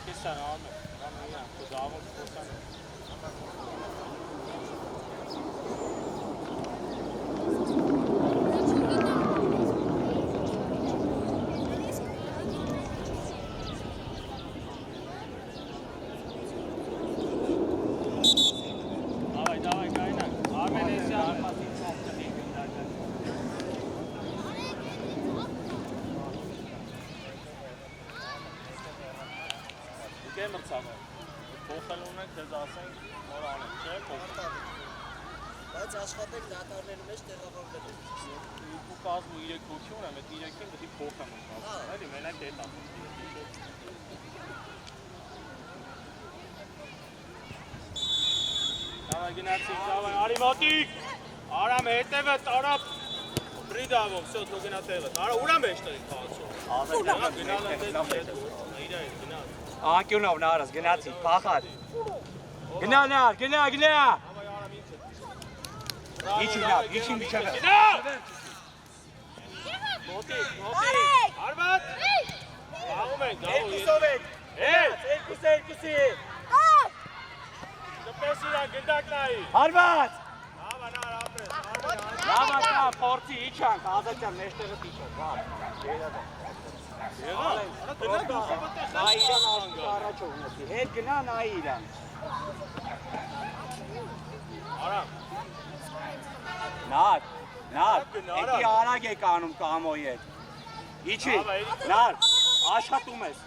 Քեսան անում, ամենա, դավոց խոսան։ Давай, Գայնա, Արմենեսյան։ Մրցավը, փոխել ունենք, դեզ ասենք, նոր անենք, չէ, փոխել։ Բայց աշխատեք դատարների մեջ տեղավորվել ենք։ Երկու կազմ ու 3 հոգի ունեմ, այդ 3-ին գտի փոխեմ ունկազմ, էլի, մենակ դետ ասենք։ Դավայ գնացիք, դավայ, արի մոտիկ, արամ հետևը, տարապ, բրիդավով, սյո, թո գնա տեղը, արա ուրամ էշ տեղի կաղացով։ Անկյունով նարս, գնացի, պախատ։ Գնա նար, գնա։ Իչին նար, իչին իչավը։ Մոտիկ, արվատ։ Աղում ենք, Երկուսով եք, երկուսի։ Դպես իրան գնդակ նայի։ Հարված։ Լավա նար ապրես, Լավա կա, փորձի իչանք, ազատյան մեջտեղը իչանք, վար, գերադը։ Նա իրան առաջով ունեցի, հետ գնա նա իրան։ Արամ։ Նար, էտի արագ եք անում կամոյի հետ։ Իչի, նար, աշխատում ես։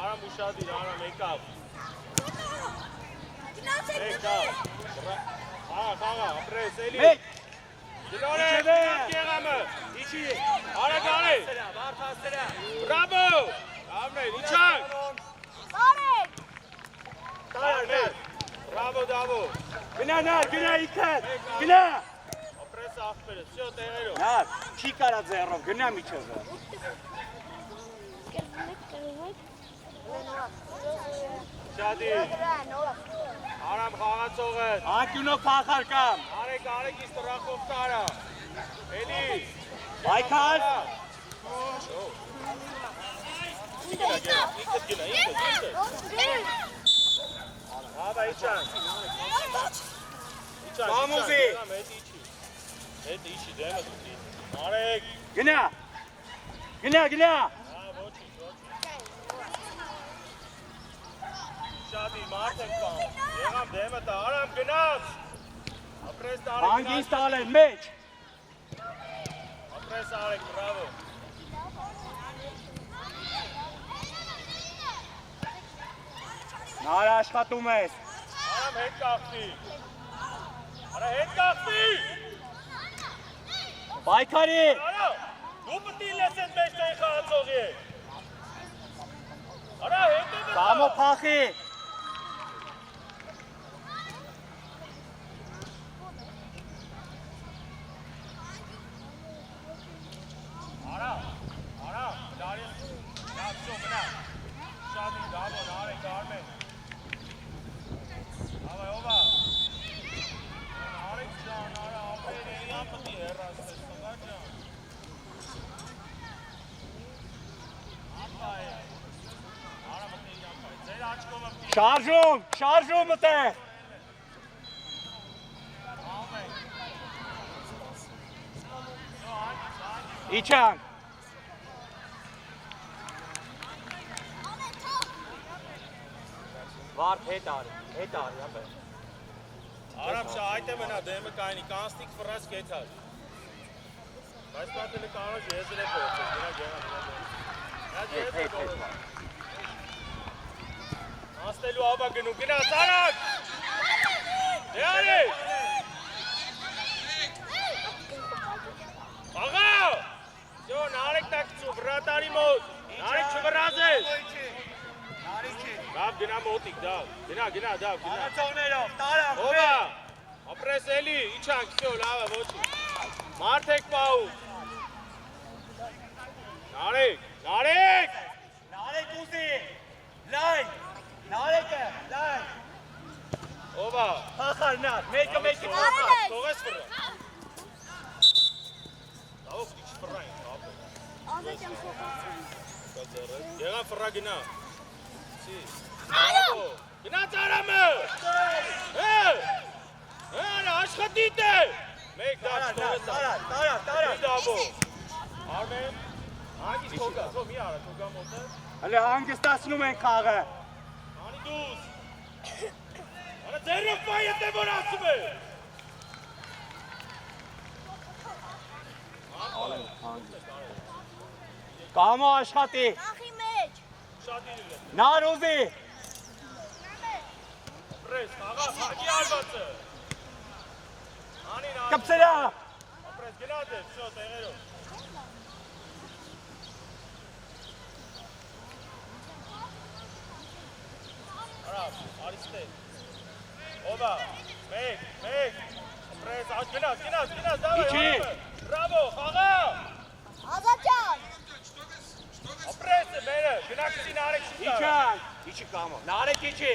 Արամ ուշադիր, արամ եկավ։ Խաղա, ապրես, էլի։ Գնոր է, գեղամը, իչի, արագ արի։ Բրաբո, ավներ, իչանք։ Բրաբո, դավո։ Գնա նար, գնա իքդ, գնա։ Ապրես աղբերս, սյո տեղերով։ Նար, չի կարա ձերով, գնա միջովը։ Շադիր, արամ խաղացողըտ։ Անկյունով պախար կամ։ Արեք իս տրախով տարա։ Էլի։ Բայքար։ Ինքդ գնա։ Հավա, իչանք։ Բամուզի։ Հետ իչի, դեմը դուտի։ Արեք։ Գնա։ Շադի, մարդ ենք կան, եղամ դեմը տա, արամ գնաց, ապրես տարեք Հանգիստ ալեն, մեջ։ Ապրես արեք, բրավո։ Նար աշխատում ես։ Արամ հետ կաղթի, արա հետ կաղթի։ Բայքարի։ Արա, դու պտի լես են մեջ տայի խաղացողի է։ Արա հետ է բտա։ Կամո պախի։ Շարժում մտեղ։ Իչանք։ Վարդ հետ արի, ապե։ Արամ շա այդ է մնա դեմը կայնի, կանստիկ վրաց կեթար։ Բայց պատելը կանոչ եզր է փոխել, գնա Աստելու աբա գնում, գնաց, արակ! Դե արի! Աղա! Սյո, նարեք տակցու, վրատարի մոտ, նարեք չվրազես! Դավ, գնա մոտիկ, դավ, գնա, դավ, գնա։ Արացողներով, տարավ, Ովա, ապրես էլի, իչանք, սյո, լավա, ոչի։ Մարդ եք պահու։ Նարեք! Նարեք ուզի, լայն, նարեկը, լայն։ Ովա։ Պախար նար, մեկը պախար։ Թողես վրա։ Դավով իչ վրային, ապը։ Աղետ եմ փոխացին։ Եղան վրա գնա։ Սի։ Գնաց Արամը։ Աշխատի դե։ Մեկ դաշ թողես։ Տարա։ Դաբո։ Արմեն, հանգիստ թողա, մի արա, թողա մոտը։ Հələ հանգստացնում են խաղը։ Անի դուս։ Արա ձերով բայ եթե որ ասում է։ Կամո աշխատի։ Ախի մեջ։ Շատ իրիլ է։ Նարուզի։ Պրես, աղա, հագի արվածը։ Անին անի։ Կպսերա։ Պրես, գնաց է, շո, տեղերով։ Արավ, արիստե։ Ովա, մեկ, պրես, գնաց, դավայ, Իչի։ Բրավո, խաղա։ Ազատյան։ Պրես է, մերը, գնակցին արեք շուտա։ Իչի կամո։ Նարեք իչի։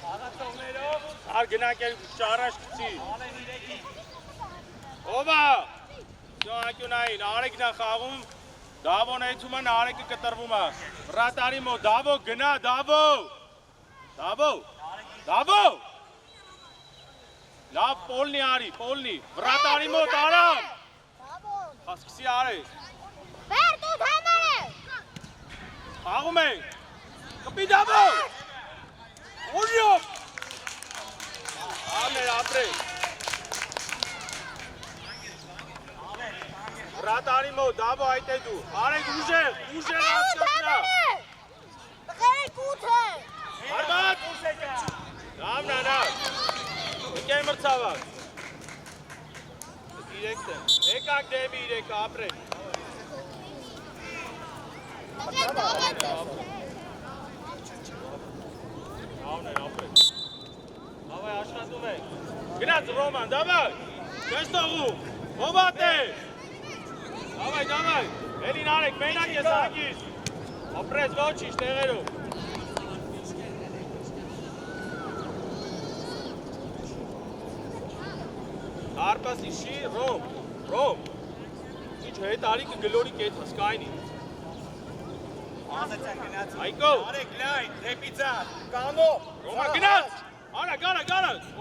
Աղացողներով։ Ար գնանք էլ շարաշ կցի։ Ալեն իրեկի։ Ովա, շո անկյունային, արեքն է խաղում, Դավոն էցում են, արեկը կտրվում է, վրատարի մոտ, Դավո գնա, Դավո, լավ պոլնի արի, վրատարի մոտ արամ, հասկսի արեք, Բերտ ու համարը։ խաղում ենք, կպի Դավո, ուժյոք, ամեր ապրեք, Վրատարի մոտ, Դավո այդ է դու, արեք ուժեղ հասկացնա, Տղերեք ութը։ արմատ, լավ նանակ, եկեն մրցավակ, իրեկտ եմ, եկակ դեմի իրեկը ապրեք, Տղերեք դողեց է։ լավն են ապրեք, Դավայ աշխատում ենք, գնաց Ռոման, Դավայ, չես տողում, հովատ է, Դավայ, էլին արեք, մենակ ես հագիս, ապրես ոչիշ տեղերով, Արպասի շի, Ռոմ, ինչ հետ արիկը գլորի կետ հսկայնի, Ազատյան գնաց։ Այկո, Արեք լայն, դեպիցան, կամո։ Ռոմա գնաց, արա,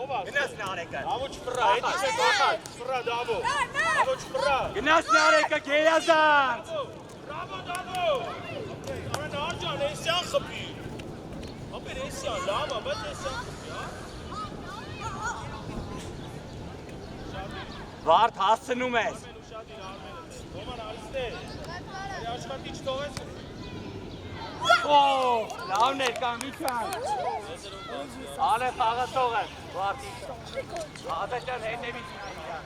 ովա, Գնաց նարեկը։ Դավո չպրա, հետիս է կողած, չպրա Դավո, Դավո չպրա, Գնաց նարեկը գերազանց։ Բրավո Դավո, արա նարջան, էսյան խպի, ապեր էսյան, լավա, բայց էսյան խպի, Վարդ հասցնում ես։ Արմեն ու շատ իր արմենը, Ռոման արիստ է, աշխատի չթողես, Լավն էր կամ իչան։ Ալե խաղացող է, վարդի։ Ազատյան հետևից նայնիա։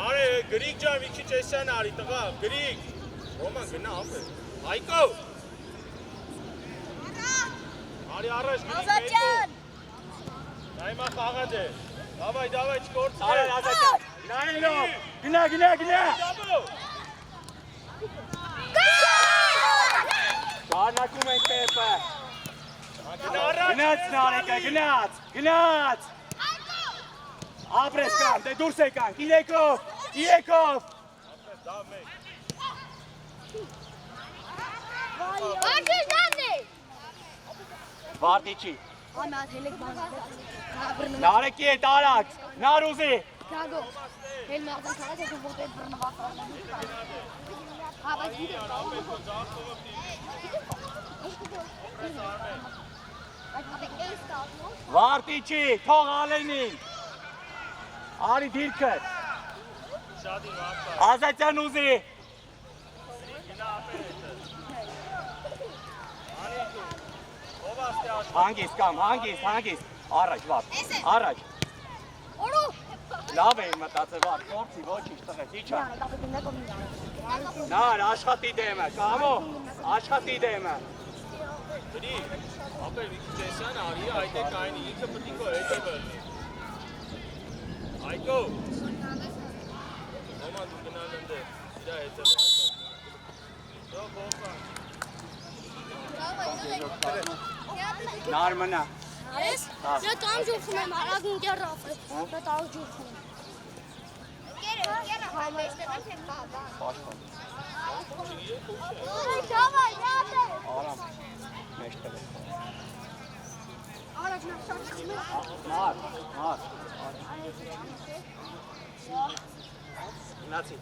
Արե, գրիկ ջան, մի քիչ էսյան արի, տղա, գրիկ, Ռոման գնա ապեր, Այկո, արի առաջ, գրիկ Ազատյան։ Նայմա խաղադ է, դավայ, չկործի Ալե ազատյան։ Նայնով, գնա։ Դավո, Շարնակում ենք տեպը։ գնա առաջ, Գնաց նարեկը, գնաց։ Ապրես կան, դե դուրս եկանք, իրեկով։ դավ մեկ, Բարձր նամնի։ Վարդիչի։ Ամատ հելեք բանա։ Նարեկի հետ արած, նարուզի։ Գագո։ Հել մաղդան քարած է որ դե բռնված։ Հա բայց դիտե։ Վարդիչի, թող ալենին։ Արի դիրքը։ շատ իր ապա, Ազատյան ուզի։ գնա ապեր հետը, արի դու, ով աստե աշխատ, Հանգիստ, առաջ վարդ, առաջ, Օրո։ լավ էի մտածել վարդ, կորցի, ոչինչ տղես, իչան, նար, աշխատի դեմը, կամո, աշխատի դեմը, գրի, ապեր մի քիչ էսյան արի, այդ է կայնի, ինքը պտիկո հետ է բրնի, Այկո, Ռոման դու գնալ ընդե, իրա հետ է բրնի, դո բոխան, նար մնա, Ես տամ ջուրխում եմ, արագ ընկեր ռաֆ է, տամ ջուրխում եմ։ Հայ մեջտեղը թե բաբա։ Պաշտպան։ Ջավայ, յատե։ Արամ։ Մեջտեղ։ Արա չնախ Մար։ Գնացի։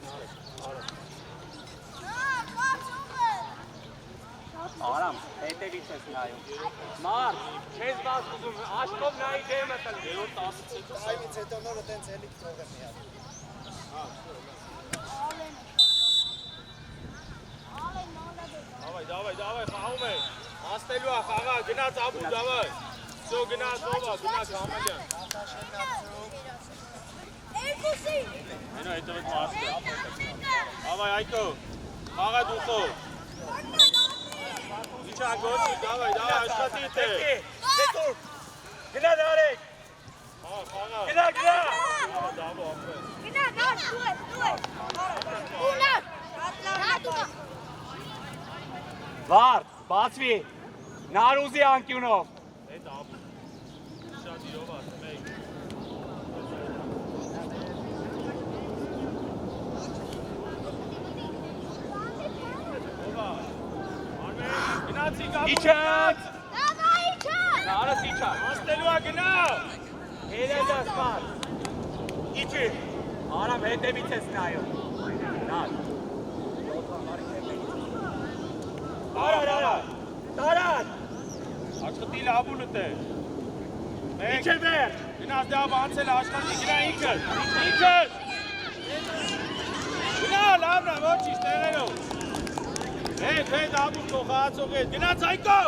Արամ, հետևից ես նայում։ Մար, չես բաց ուզում, աշկով նայի դեմը տլ։ 10-ից հետո Այմից հետո նորը տենց էլիք թողեմ միատ։ Давай, խաղում է։ Հասնելու է խաղա, գնաց Աբու, давай։ Всё, գնաց ովա, գնաց Համելյան։ Երկուսի։ Այնա հետևից մասը։ Давай, Այկո։ Խաղա դուխով։ Իչա գոնի, давай, աշխատի թե։ Դետուր։ Գնա նարեք։ Խաղա։ Գնա։ Դավո ապրես։ Գնա, դու ես։ Ունա։ Դատուկա։ Վար, բացվի։ Նարուզի անկյունով։ Այդ Աբու։ Շատ իրով ասեմ, մեկ։ Ովա։ Արմեն, գնացի Աբու։ Իչած։ Դավայ իջա։ Նարս իչած։ Հասնելու է գնա։ Հելեզաս բար։ Իչի։ Արամ հետևից ես նայում։ Նար։ Արա։ Տարան։ Աշխատի լաբունը թե։ Իչե վեր։ Գնաց դավ անցել աշխատի, գնա ինքս։ Գնա, լավն է, ոչինչ տեղերով։ Հետ Աբու փոխածող է, գնաց Այկո։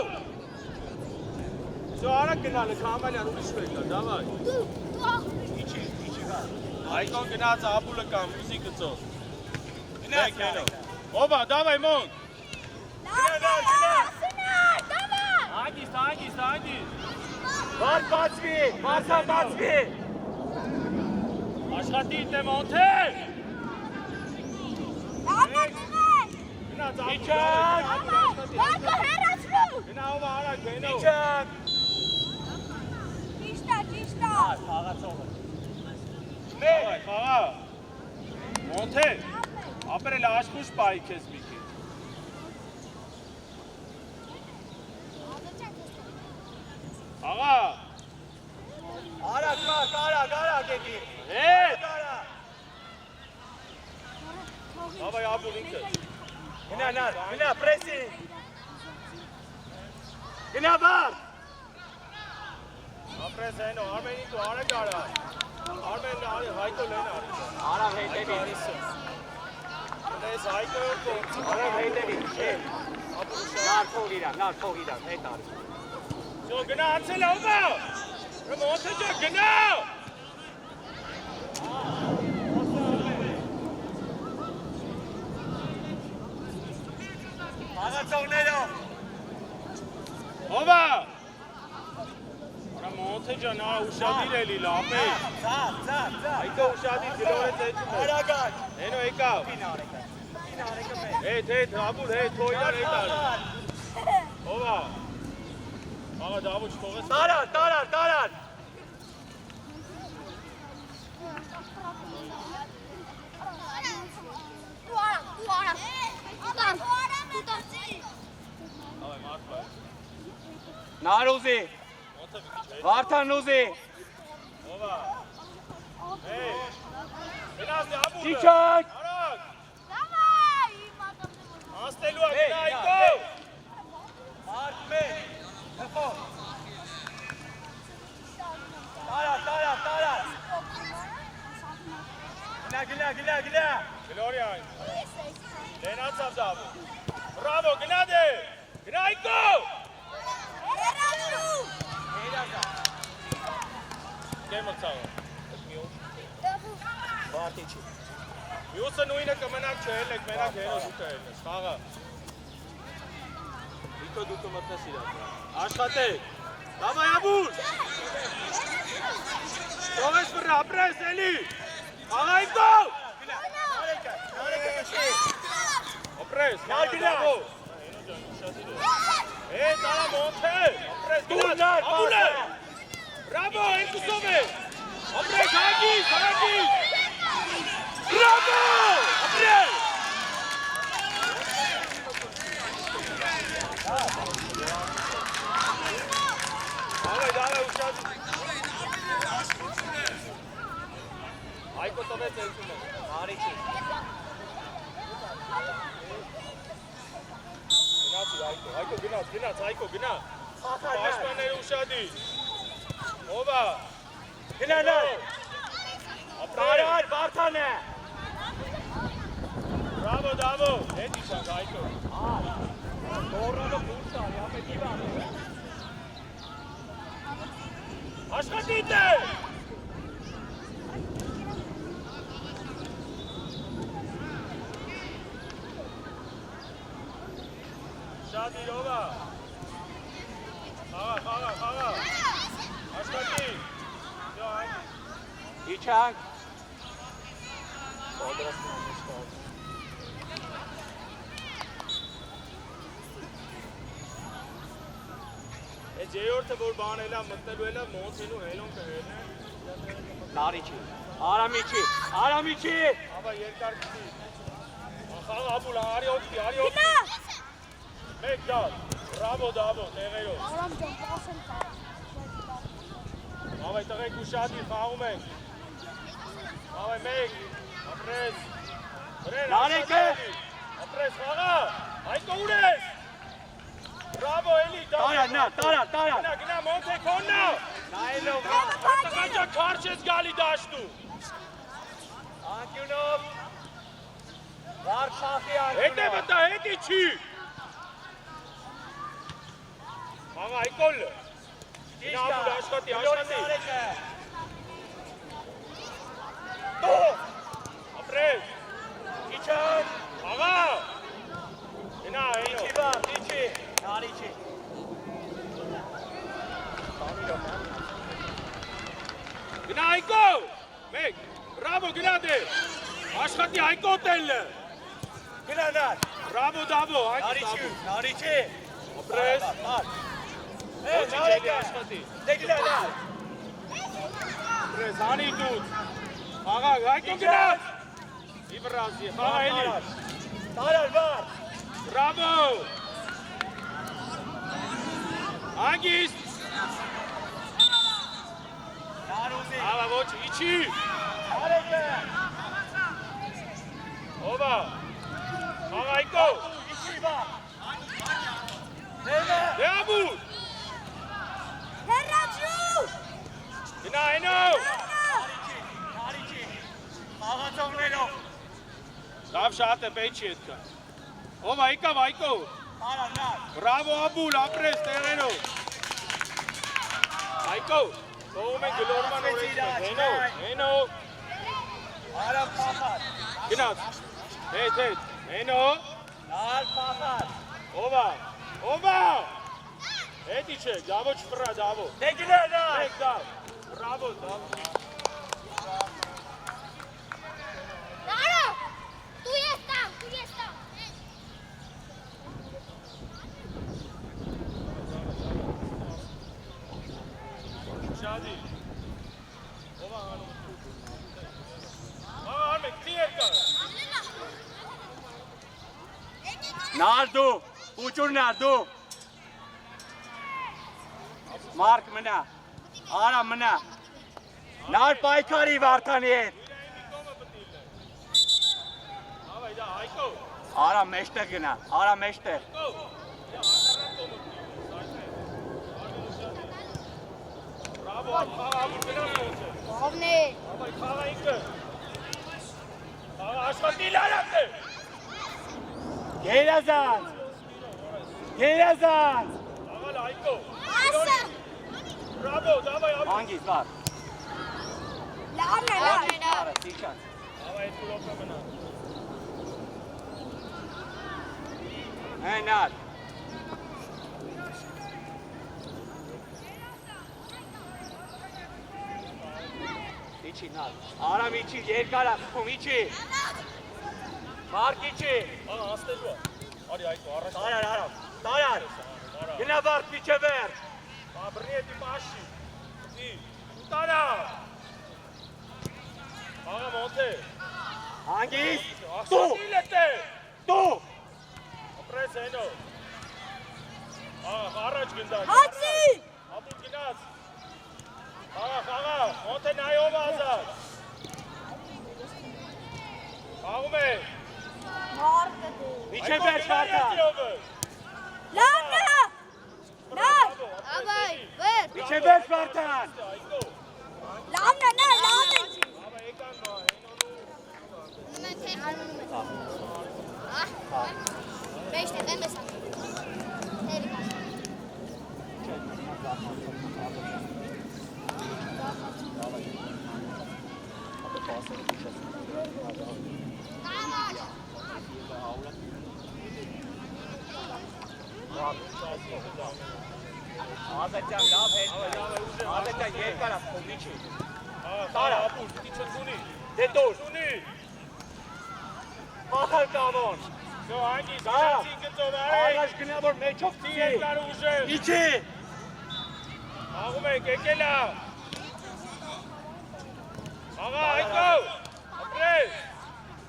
Всё, արա գնալը, Համելյան ուրիշ վեկա, դավայ։ Իչի գա։ Այկոն գնաց Աբուլը կամ մյուզի գծով։ Գնաց քենո։ Ովա, դավայ մոն։ Հանգիստ։ Վար բացվի, մարսա բացվի։ Աշխատի դեմ օթեր։ Գնաց Աբու։ Գնա ովա արա քենո։ Իչան։ Ճիշտա։ Խաղացողը։ Դավայ, խաղա։ Օթեր։ Ապրել աշխուժ պայի քեզ մի քիչ։ Աղա, Արա գետի։ հետ, Արա։ դավայ Աբուլ ինքս։ Գնա պրեսի։ Գնա վար։ Ապրես այնո, Արմենին դու արեք արա։ Արմենն արի, Հայկո լեն արի։ Արամ հետևից։ Դես Հայկո կոնց։ Արամ հետևից։ Նար փող իրան, հետ արի։ Շո գնա անցել ովա։ Ռմոթը ջա գնա։ Խաղացողներով։ Ովա։ Ռմոթը ջա նա ուշադիր էլի լապե։ Ծա։ Հայկո ուշադիր գլորեց էջում է։ Արագան։ Այնո եկավ։ Հետ, Աբուլ, թոյդար հետ արի։ Ովա։ Աղա դավու չթողես։ Տարան։ Դու արա։ Ավայ մարդ բայ։ Նարուզի։ Ոնց է մի քիչ։ Վարդանուզի։ Ովա։ Գնաց Աբուլը։ Իչակ։ Արագ։ Դավայ, Հասնելու է գնա Այկո։ Արմեն։ Հպո։ Տարան։ Գնա։ Գլորիան։ Լենացավ դավու։ Բրավո, գնա դե։ Գնա Այկո։ Կեմը ծավը։ Վարտիչի։ Մյուսը նույնը կմնակ չհելեք, մենակ հերո դուքը հելնես, խաղը։ Իքո դուքը մտնես իրակ։ Աշխատեք։ Դավայ Աբուլ։ Թողես վրա, ապրես էլի։ Խաղա Այկո։ Ապրես, խաղա դավո։ Տարա մոնթե։ Ապրես, գնաց, Աբուլը։ Բրավո, երկուսով է։ Ապրես, հագիս։ Bravo! Ապրել! Давай, ուշاد։ Այկո տվեց ելցում է։ Արիչի։ Այկո գնաց, Այկո գնա։ Պաշտպանները ուշադի։ Ո՞վ է։ Գնանալ։ Տարար Վարդան է։ Բրավո, դավո։ Հետ իշանք Այկո։ Դորանը դուրս արի, ապետի վար։ Աշխատիտ է։ Շատ իրով է։ Խաղա։ Աշխատիտ։ Իչանք։ Այդ երրորդը որ բանել է մտնելու է մոնցինու հելոն կհելն է։ Նարիչի։ Արամիչի։ Աբա երկար գիտի։ Խաղ աբուլ արի օգտի։ Մեկ դար։ Բրավո դավո տեղերով։ Արամ ջան, պասեմ տա։ Աբա տղեկ ուշադի խաղում ենք։ Աբա մեկ։ Ապրես։ Նարեկը։ Ապրես խաղա։ Այկո ուր ես։ Բրավո էլի Տարան։ Գնա մոնթե քոննա։ Նայելով։ Տղաջա քարչ ես գալի դաշտու։ Անկյունով։ Վարշախի Հետ է անկյունով։ վտա, հետի չի։ Խաղա Այկոլ։ Գնա աբուլ աշխատի։ Ապրես։ Իչան։ Խաղա։ Գնա Իչի հենո։ վար, իչի։ Նարիչի։ Գնա Այկո։ Մեկ։ Բրավո գնա դե։ Աշխատի Այկո տելը։ Գնանալ։ Բրավո դավո, Նարիչի։ Ապրես։ Նարեկը։ Աշխատի։ Դե գնանալ։ Ապրես, հանի դուց։ Խաղա, Այկո գնաց։ Իվրազի, խաղա էլի։ Տարար վար։ Բրավո։ Անգիստ։ Նարուզի։ Ալա ոչ, իչի։ Նարեկը։ Ով է։ Խաղա Այկո։ Իչի վար։ Հենա։ Դե աբուլ։ Հերաջու։ Գնա հենո։ Նարիչի։ Խաղացողներով։ Լավ շատ է, պետք չի էդքան։ Ով է, եկավ Այկո։ Տարանալ։ Բրավո աբուլ, ապրես տեղերով։ Այկո, թողում են գլորման օրենքներ, հենո, Արամ պախար։ գնաց, հետ, հենո, Նալ պախար։ ով է, հետի չէ, դավո չպրա, դավո, Դե գնանալ։ մեկ դավ, բրավո, դավո, Նարո, դու ես տամ։ շադի, ով է հանում, արմեք, թի երկար, Նար դու, ուջուր նար դու։ Մարկ մնա, Արամ մնա։ Նար պայքարի Վարդանի հետ։ ավայ դա, Այկո, Արամ մեջտեղ գնա, Արամ մեջտեղ։ բրավո, խաղա աբուլ գնաց ոնց է, Ովն է։ ավայ խաղա ինքը, խաղա աշխատի լարատ է, Գերազանց։ աղալ Այկո, Ասա։ բրավո, դավայ աբուլ, Անգիս վար։ Լավն է։ Արը, սիչան։ ավայ այդ կուլոպը մնա, Նար։ Իչի նար։ Արամ իչի, երկար ախում, իչի։ Մարկ իչի։ անստելու է, արի Այկո, առաջ, Տարար, Արամ, տարար։ Գնա վարդ միջը վեր։ բրնի էդի մաշի, ուտարա, աղա մոնտ է, Հանգիստ։ Դու։ Ապրես հենո։ Առաջ գնդակ։ Հացի։ Ապուր գնաց։ Խաղա, Մոնտենայով ազատ։ Խաղում է։ Մարտը դու։ Միջև վերջ Վարդան։ Լավ նա։ Լավ։ Ավայ, վեր։ Միջև վերջ Վարդան։ Լավն է, նա լավ է։ Աբա եկան նո, Մենք թե արմանում ենք։ Մեջն է, եմ ես անում։ Տերի կաս։ Ազատյան լավ հետ։ Ազատյան երկար է, միջի։ Տարա, ապուր, տիչը ծունի։ Դե դուր։ Ծունի։ Ախր կամոն։ Գո հանգիս, գնացին գծով, Առաջ գնա, որ մեջով Տի ծի։ երկար ուժեր։ Իջի։ Խաղում ենք, եկելա։ Խաղա, այդքով։ Ապրես։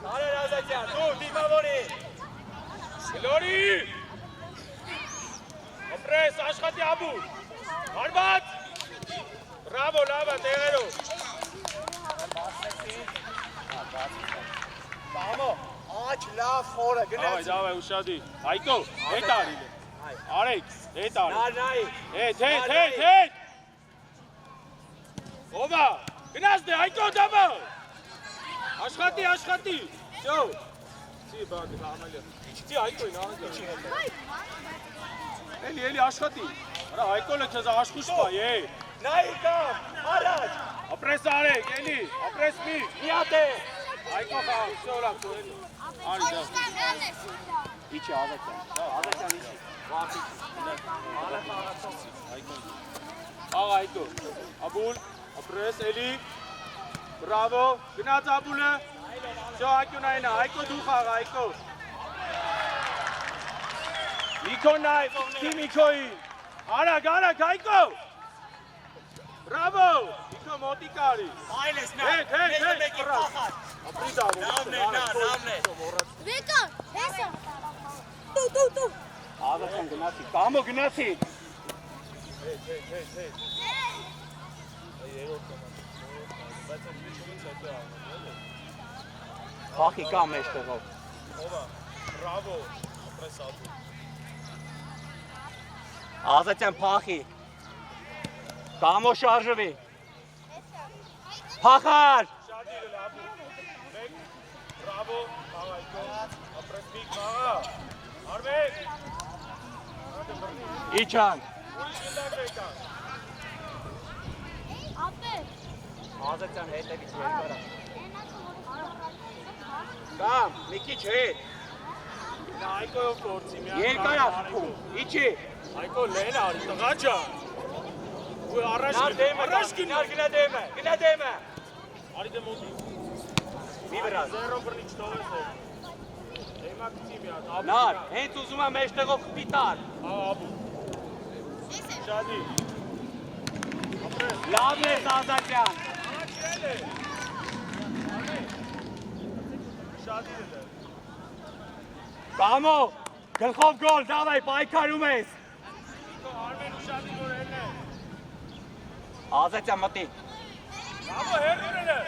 Տարեր Ազատյան, դու դիմավորի։ Գլորի։ Ապրես, աշխատի ապուր։ Հարված։ Բրավո, լավա, տեղերով։ Կամո, աչ լավ խորը, գնաց։ Davay, uşadı. Ayko, et ariyle. Alex, et ari. Նայ։ Et. Ova, gnas de, Ayko, davay. Աշխատի։ Yo. Չի բակ համալը։ Իջի Ayko-ին անգա։ Էլի աշխատի։ Արա Ayko-ը քեզ աշխուժ պա, է։ Նայ կամ, առաջ։ Ապրես արեք, էլի, ապրես մի։ Միատ է։ Ayko խաղ, սորա կորել։ Արի դա։ Իջի Ազատյան։ Ազատյան իջի։ Վարդի։ Աղ Ayko, Abul, ապրես էլի։ Բրավո, գնաց Abul-ը։ Շո Ayko-ն այնա, Ayko դու խաղ, Ayko։ Միկո նայ, թի Միկոյին։ Արագ, Ayko։ Բրավո, Միկո մոտի կարի։ Այլես նա։ Հետ, փախած։ Ապրի դավո։ Նամն է։ Վեկա, հեսա։ Դու։ Ազատյան գնացի, կամո գնացի։ Փախի կամ մեջտեղով։ Ova, բրավո, ապրես Abul։ Ազատյան փախի։ Կամո շարժվի։ Փախար։ Շարդի լաբու։ Մեկ, բրավո, խաղ Ayko, ապրես մի խաղա։ Արմեն։ Իջան։ Ուրիշ գնդակ եկան։ Ապե։ Ազատյան հետևից երկարա։ Կամ, մի քիչ հետ։ Նա Ayko-ով կորցի, միակ Երկարա խփում։ Իջի։ Ayko լեն արի, տղա ջան։ Ու առաջ Նա դեմը, առաջ գնա դեմը։ Արի դե մոտի։ Մի վրա։ Զերո բռնիչ տովես է։ Դեմա կցի մի հատ, Abul։ Նար, հենց ուզում եմ մեջտեղով խփի տար։ Abul։ Շադի։ Ապրես։ Լավն ես Ազատյան։ Աչել է։ Շադի է դե։ Կամո, գլխով գոլ, դավայ, պայքարում ես։ Արմեն ու շադի որ են է։ Ազատյան մտի։ Bravo, հերդուրել է։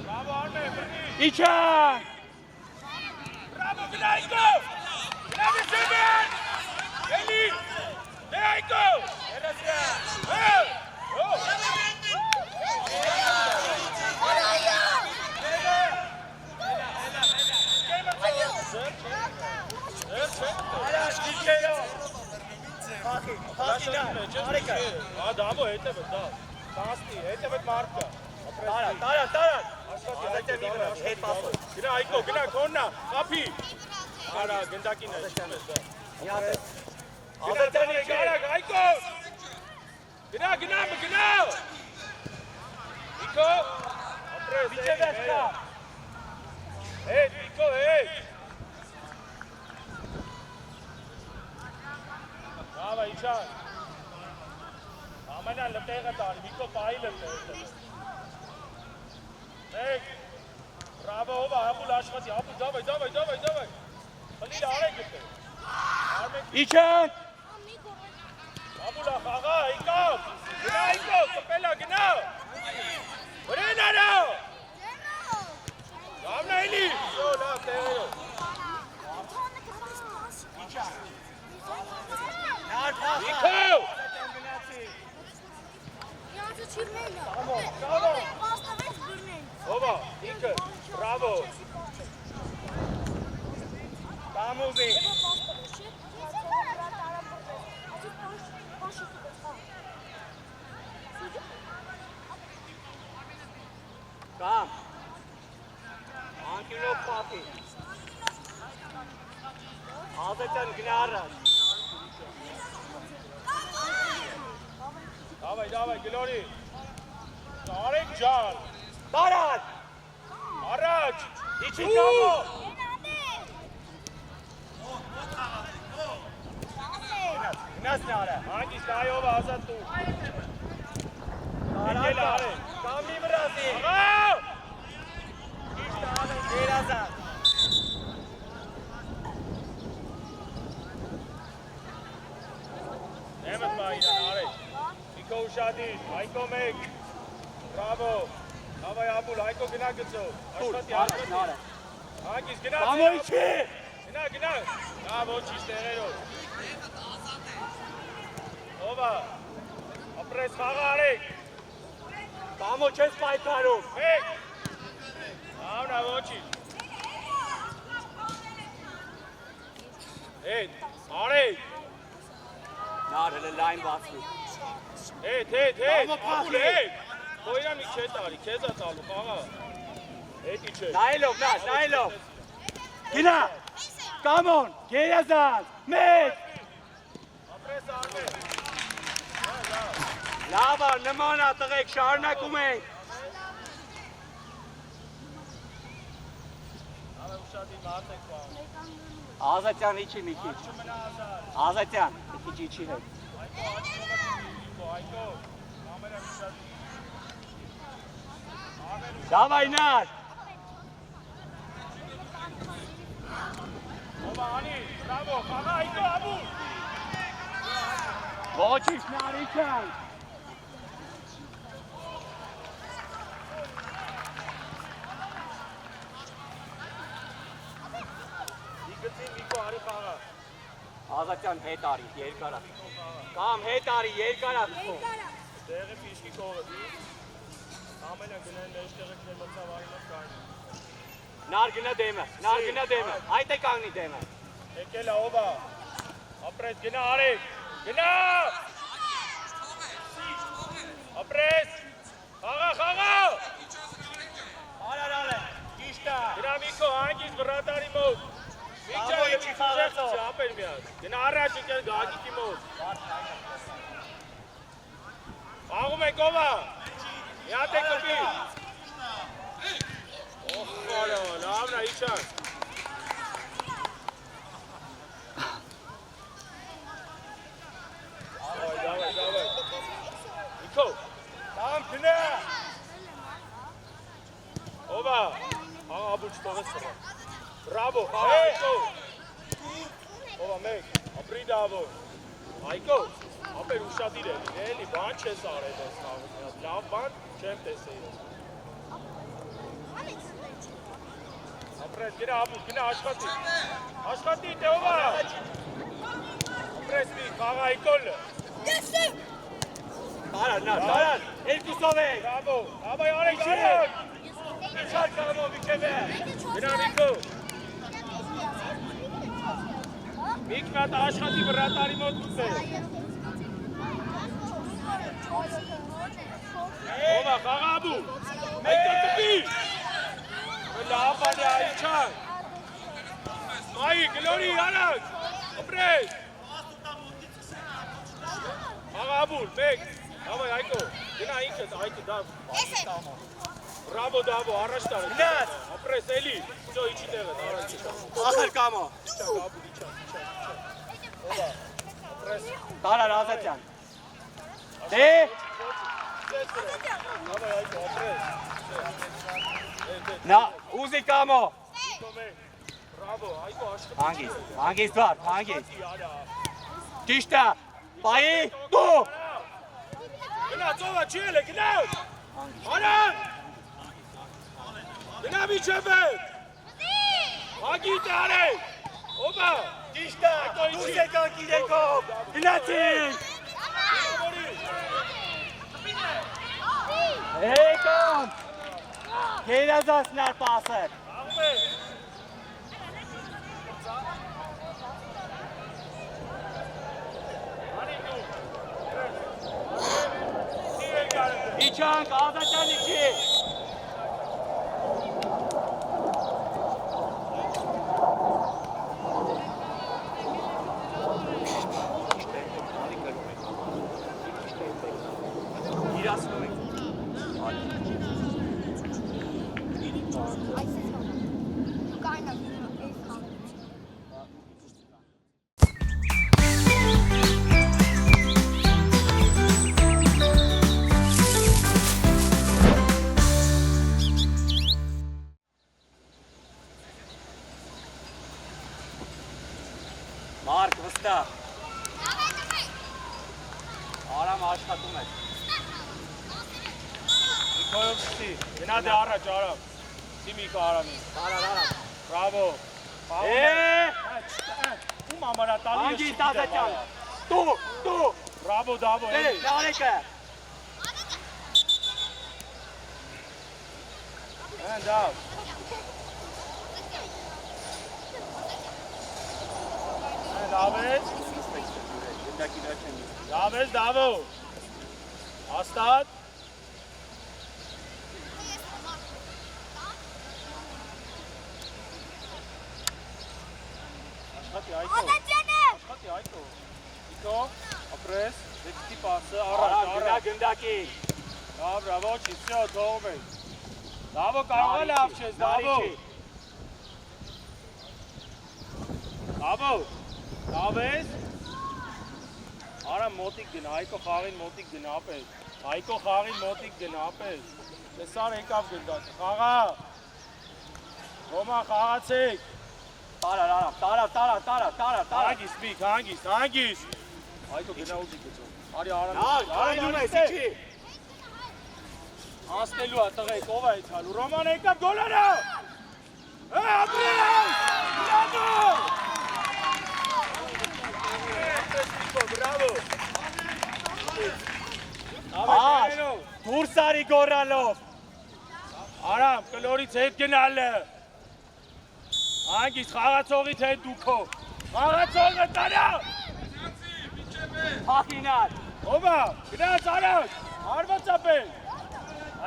Bravo, Armen, բրնի։ Իջան։ Bravo, գնա Ayko։ Գնա Վիսեմեն։ Էլի։ Դե Ayko։ Դավո հետևը, դա։ Տասնի, հետևը մարդ կա։ Տարան։ Ազատյան մի վրա, հետ պասով։ Գնա Ayko, գնա քոննա, խափի։ Արա, գնդակին է, չում ես դա։ Միատ է։ Ազատյան իջի։ Արագ, Ayko։ Գնա։ Միկո, ապրես, Միջև ես կա։ Հետ, Միկո, հետ։ Դավա, իջան։ Ամենան լտեղը տար, Միկո պահի լտեղը։ Մեկ, բրավո, ով աղուլ աշխատի, աղուլ, դավայ։ Խլիլ արեք ետը։ Իչան։ Աղուլ աղա, իկավ, կպելա, գնա։ Վրեն արա։ Գավնա էլի, լավ, տեղերով։ Միկո։ Ովա, ինքը, բրավո։ Կամուզի։ Կամ։ Անկյունով պապի։ Ազետյան գնարած։ Դավայ, գլորի։ Արեք ջան։ Տարած։ Առաջ։ Իչի կամո։ Գնաս նարը։ Հանգիստ այով ազատ դու։ Տարած արեք։ Կամի վրազի։ Աղա։ Իշտ ալեն գերազատ։ Նեմըտ մայրան արեք։ Միկո ուշադիր, Հայկո մեկ։ Բրավո։ Դավայ աբուլ, Հայկո գնա գծով։ Աշխատի։ Նարը։ Հանգիստ գնա։ Կամո իչի։ Գնա։ Լավ, ոչինչ տեղերով։ Ովա։ Ապրես խաղը արեք։ Կամո չես պայքարում։ Մեկ։ Լավնա ոչինչ։ Հետ, արեք։ Նարը լայն բացվի։ Հետ, աբուլ, հետ։ Հոյրա մի չէ տարի, քեզա տալու խաղը։ Հետի չէ։ Նայելով։ Գնա։ Կամոն, գերազանց, մեկ։ Ապրես արվեր։ Լավա, նմանա տղեք, շարունակում ենք։ Ավե ուշադի մարտեք պահ։ Ազատյան իչի մի քիչ։ Ազատյան, մի քիչ իչի հետ։ Հայկո, կամերա ուշադի։ Դավայ նար։ Ովա անի, բրավո, խաղա Հայկո աբուլ։ Ոչինչ նար իչան։ Իգծին Միկո արի խաղա։ Ազատյան հետ արի, երկարա։ Կամ հետ արի, երկարա։ Տեղը պիշկի կողը դի։ Ամենը գնեն մեջտեղը կնեմացավ արինով կային։ Նար գնա դեմը, այդ է կանգնի դեմը։ Եկել է ովա։ Ապրես, գնա արեք, գնա։ Ապրես, խաղա։ Արարալը, գիշտա։ Գնա Միկո, հանգիստ վրատարի մոտ։ Աբո իչի խաղացով։ Ապեր միած, գնա առաջ եկել գագիկի մոտ։ Խաղում եք ովա։ Միատ է կպի։ Օխարը, լավնա իչան։ Դավայ։ Միկո, Կամ գնա։ ովա, աբուլ չտողես սրա։ Բրավո, Հայկո։ Ովա մեկ, ապրի դավո։ Հայկո, ապեր ուշադիր էլի, բան չես արել ես խաղում, լավ բան չեմ տեսել ես։ Ապրես, գնա աբուլ, գնա աշխատի, դե ովա։ Ապրես մի, խաղա Հայկոլը։ Տարան, երկուսով ենք։ Բրավո, աբայ արեք շարակ։ Իչար կամո, վիքև է։ Գնա Միկո։ Միք մատ աշխատի վրատարի մոտ ուծել։ Ովա, խաղա աբու։ Մեկը կպի։ Լավ բանի այչան։ Մայի, գլորի, արակ։ Ապրես։ Խաղա աբուլ, մեկ։ Ավայ, Հայկո, գնա ինքս, Հայկո, դավ։ Բրավո, դավո, առաջ տարը։ Գնաց։ Ապրես, էլի, ծո իչի տեղը, առաջ իչան։ Ախր կամո։ Իչան։ Ովա, ապրես։ Տարան Ազատյան։ Դե Давай, Այգո, ապրես։ նա ուզի կամո Բրավո, Այգո, աշխատի։ հանգիստ վար, հանգիստ ճիշտ է պայի դու Գնա, ծովա, չի էլ է, գնա։ Արան։ Գնա միջև է։ Հագիտ արե։ Օբա։ ճիշտ է դու եկան գիրեկով գնացինք Եկան գերազասնար պասը Աղում է։ Անի դու։ Չի էլ գարը։ իչանք ազատյանի չի Մարկ վստահ Արամ աշխատում ես Միքոյով շտի, գնա դե առաջ արամ, սի Միքո արամի, Արամ բրավո, ում ամարատալի ես հանգիստ ազատյան դու բրավո դավո, նարեկը են դավ, դավես, դավո, աստատ, աշխատի այդո, Իքո, ապրես, դեպքի պասը, առաջ, գնդակի Լավ, բրավո, չի, վсё, թողում ենք, դավո կարող է լավ չես, դավո, դավո, դավես, Արա մոտիկ գնա, Այգո խաղին մոտիկ գնա պես, Այգո խաղին մոտիկ գնա պես, տեսար եկավ գնդաց, խաղա, Ռոման խաղացեք, տարավ հանգիստ միք, հանգիստ, Այգո գնա ուզի գծով, արի արանում ես իչի Անցնելու է տղեկ, ով է իցալու, Ռոման եկավ գոլանա, ապրես, լադո, Բրավո, դուրս արի գոռալով Արամ, կլորից հետ գնալը, հանգիստ խաղացողից հետ դուքո, խաղացողը տարա, հախինար ովա, գնաց առաջ, արված ապել,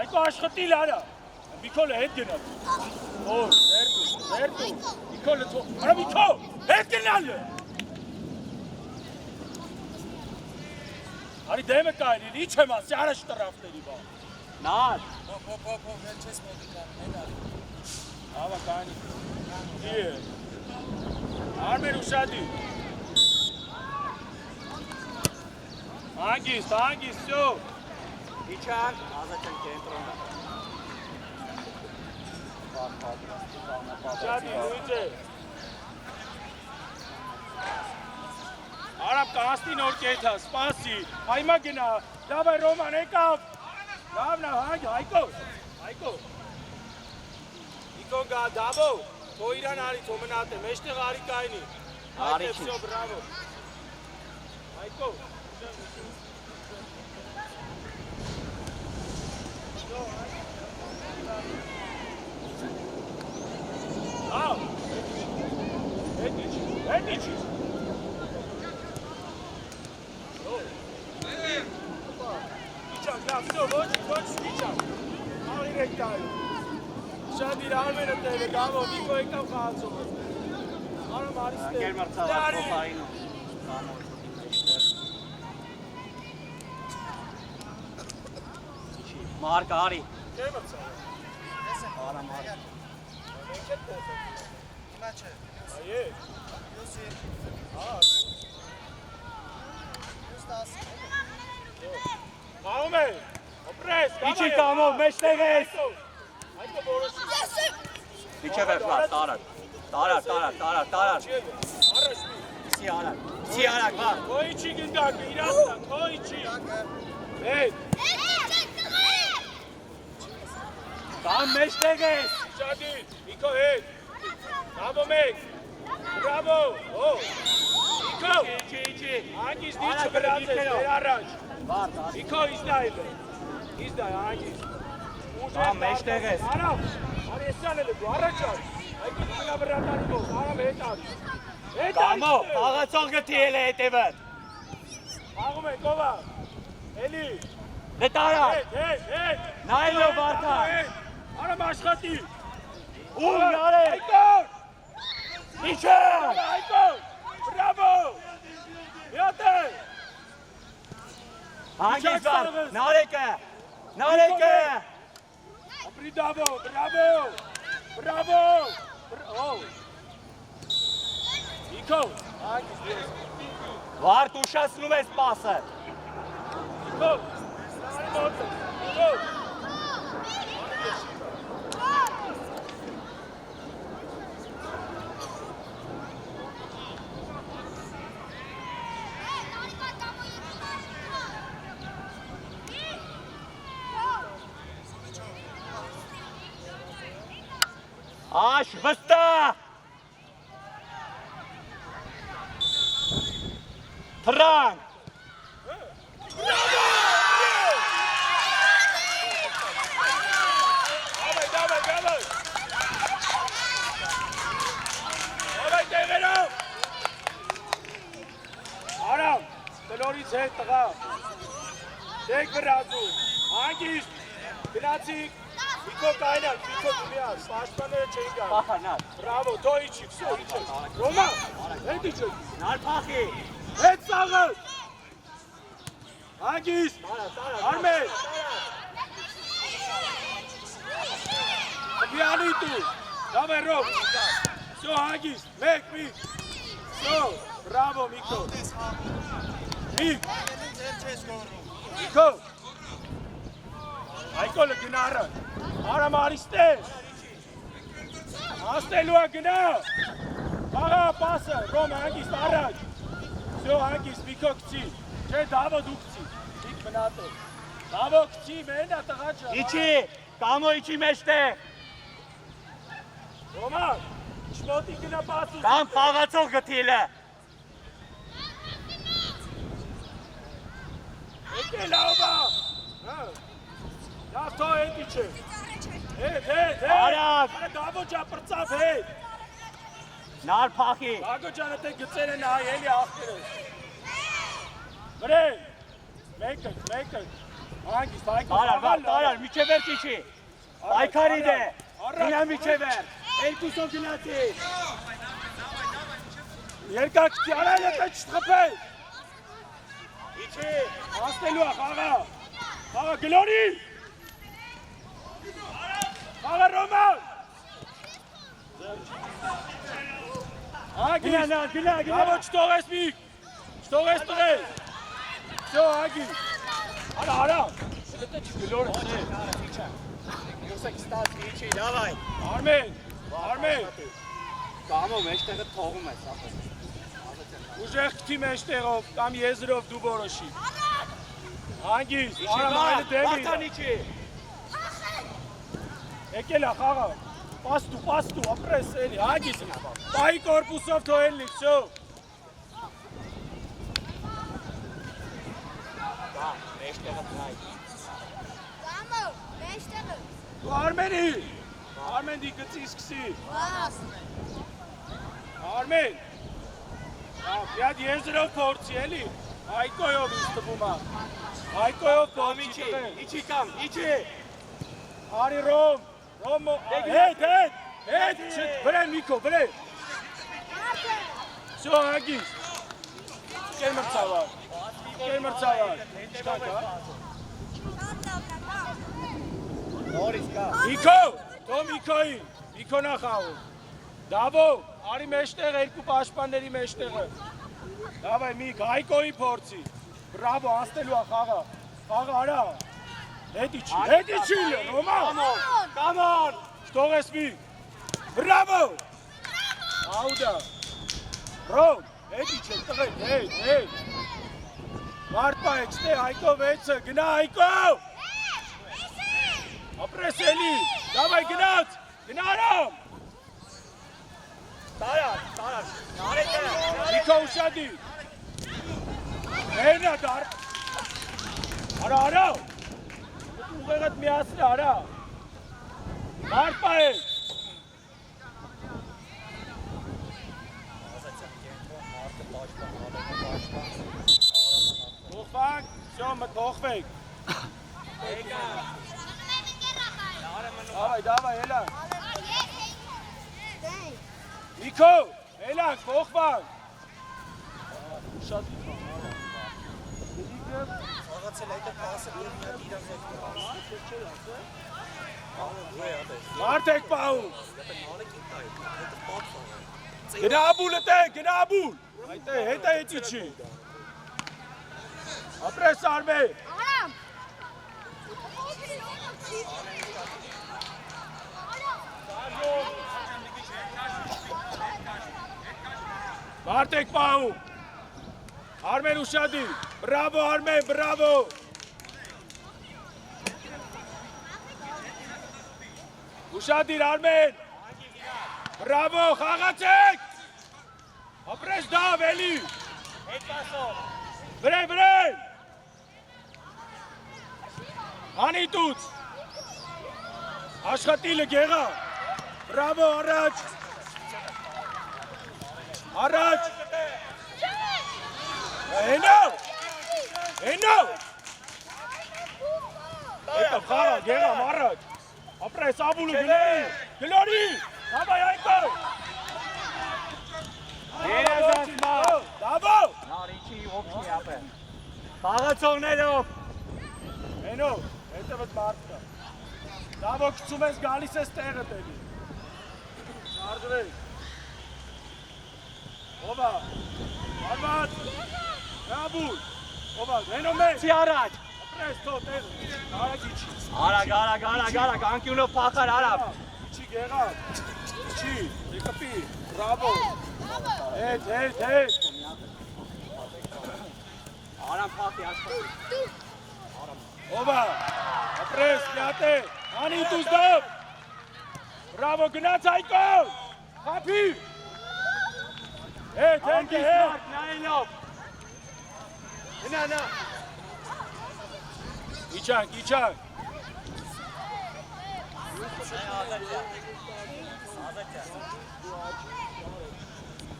Այգո աշխատի լարա, Միքոլը հետ գնալ, վերդու, Միքոլը թող, արա Միքո, հետ գնալը, Արի դեմը կայլին, իչ եմ ասի, առաջ տրավների բա, նար Հենց չես մոտիկան, հետ արի։ Ավա կանի, դի է, արմեր ուշադի, հանգիստ, սյո, իչանք ազատյան կենտրոնը ուշադի, լույց է, Արամ կահաստի նոր կեթա, սպասի, հայմա գնա, լավ է Ռոման եկավ, լավ նա Այգո, Իքոն գա դավո, թո իրան արի, թո մնատ է, մեջտեղ արի կայնի, Արի այդե վսյո, բրավո, Այգո, լավ, հետ իչի, Իչանք, լավ, վսյո, ոչ, իչանք, աղիր եք տայում, Շատ իր արմերը տեղ է գավո, Միքո եկավ խաղացող է, Արամ արիս տեղ, գերմրցավար փոխային Մարկ արի Չեմ ըրցավ, Արամ արի մենք հետ տեղ ենք, Հիմա չէ։ այե, Յոսի։ հա, Յոս 10։ Իջի կամով, մեջտեղ ես։ Այդը որոշի։ Իջև էր լավ, տարար։ Տարար։ Առաջ մի։ Իսի արակ, բա։ Քոյիչի գնդակը, իրաստա, քոյիչի։ Հետ։ Կամ մեջտեղ ես։ Շադի, Իքո հետ։ Բրավո մեկ։ Բրավո։ Օ։ Իքո։ Իջի։ Անգիս դիչը բրացես, դեր առաջ։ Բար։ Իքո իզդայլը։ Իզդայ, անգիս։ Կամ մեջտեղ ես։ Արամ, արեսյան էլ է դու, առաջ ար։ Այգիս մնա բրատանի դոս, արամ հետ ար։ Կամո, աղացող գտիել է հետևըր։ Աղում ենք, ովա։ Էլի։ Դե տարա։ Հետ։ Նայլո բարդա։ Արամ աշխատի։ Ում նարե։ Այկոր։ Իջը։ Այկոր։ Բրավո։ Յատե։ Հանգիս բար, նարեկը։ Ապրիդավո, բրավո։ Իքո, անգիս դես։ Վարդ ուշացնում ես պասը։ Իքո, սարի մոտը, Իքո։ Աշ, վստա։ Թրանք։ Ավայ տեղերով։ Արամ, տնորից հետ տղա։ Դեք վրազում, հանգիստ, գնացիք, Իքո կայնակ, Իքո դումյաս, պաշտպաները չեն գան։ Պախանար։ Բրավո, թո իչի, վսո իչի։ Ռոմա, հետ իչի։ Նարփախի։ Հետ սաղը։ Հանգիստ, արմեն։ Բիանի դու, դավե ռոմ։ Վսո հանգիստ, մեկ, միք։ Վսո, բրավո, Միքո։ Միք։ Միքո։ Այկոլը գնա առան, արամ արիստեր, աստելու է գնա, աղա պասը, ռոմ հանգիստ առաջ, սյո հանգիստ Միքո կցի, չէ դավո դու կցի, միք մնատ է, դավո կցի, մենա տղաչը, Իջի, կամո իջի մեջտեղ։ ռոմա, շմոտի գնա պասուս, Կամ խաղացող գտիելը։ եկե լավա, լավ թո հետ իչը, հետ, Արավ։ դավո ճապրծավ հետ, Նարփախի։ Բագո ջանը թե գծեր են այ էլի աղբերը։ Վրեն, մեկը, հանգիստ, Տարար, միջև էր կիչի։ Պայքարի դե, գնա միջև էր, երկուսով գնացի։ Երկակցի, արայլ է տեչ թխպել։ Իջի։ Աստելու է, խաղա գլորի։ Խաղա Ռոման։ Գնա։ Ավո չտողես միք, չտողես տղել։ Սյո հագի։ Արա, դետե չգլորը չէ։ Իջի, դավայ։ Արմեն, Կամո մեջտեղը թողում ես, ապա։ ուժեղ կթի մեջտեղով կամ եզրով դու որոշի։ Հանգիստ, Իջի, արամ այլը դեմի։ Վարդան իջի։ Եկել է խաղա, պաստու, ապրես էլի, հագիս, պայի կորպուսով թոյել լիքսո։ Մեջտեղը տնայ։ Դու Արմեն դի գծի սկսի, Արմեն, միատ եզրով փորձի էլի, Այկոյով ինձ տվում է, Այկոյով փորձի տղեն։ Իջի կամ, իջի։ Արի Ռոմ, հետ, վրեն Միքո, վրեն։ Սյո հագիս, կեր մրցավար, չկակ հա։ Նորից կա։ Միքո, թո Միքոին, Միքո նախաղում։ Դավո, արի մեջտեղ երկու պաշտպանների մեջտեղը։ Դավայ Միք, Հայկոյի փորձի։ Բրավո, աստելու է խաղա, արա։ Հետի չի, Ռոման։ Come on. Ստողես մի։ Բրավո։ Աուդա։ Ռոմ, հետի չէ, տղեն, հետ։ Մարդ պայեք, ստե, Հայկո 6-ը, գնա Հայկո։ Ապրես էլի, դավայ գնաց, գնա Արամ։ Տարած, Նիկո ուշադի։ Հենա դար։ Արա։ Ուղեղդ միացնի, արա։ Մարդ պայեք։ Թողվանք, շո մտողվեք։ Դավայ, հելա։ Նիկո, հելանք, թողվանք։ Շատ իպան, արա։ Աղացել այդ պասը որ միա իրան հետ Մարդ եք պահում։ Գնա աբուլը տե, գնա աբուլ։ Հետա եծի չի։ Ապրես արմե։ Արամ։ Մարդ եք պահում։ Արմեն ուշադի։ Բրավո Արմեն, բրավո։ Ուշադիր Արմեն։ Բրավո, խաղացեք։ Ապրես դավ էլի։ Հետ պասով։ Վրեն։ Անի տուց։ Աշխատիլը գեղա։ Բրավո, առաջ։ Հենո։ Հետը խաղա, գեղամ առաջ։ Ապրես աբուլը գլորի։ Դավայ Հայկո։ Երազանց մար։ Դավո։ Նարիչի ովքի ապե։ Խաղացողներով։ Հենո, հետևդ մարդ կա։ Դավո կծում ես գալիս ես տեղը տելի։ Շարժվեք։ Ովա, արմատ, նաբուլ, ովա, հենո մեկ։ Չի առաջ։ Ապրես թո տեղը, արագ իչի։ Արագ, անկյունով պախար արավ։ Իչի գեղավ, իչի, դեկպի, բրավո։ Հետ։ Արամ պախի աշխատ։ Ովա, ապրես, լյատե, անի դուզ դով։ Բրավո, գնաց Հայկո, խապի։ Հետ։ Նայելով։ Նա։ Իչանք։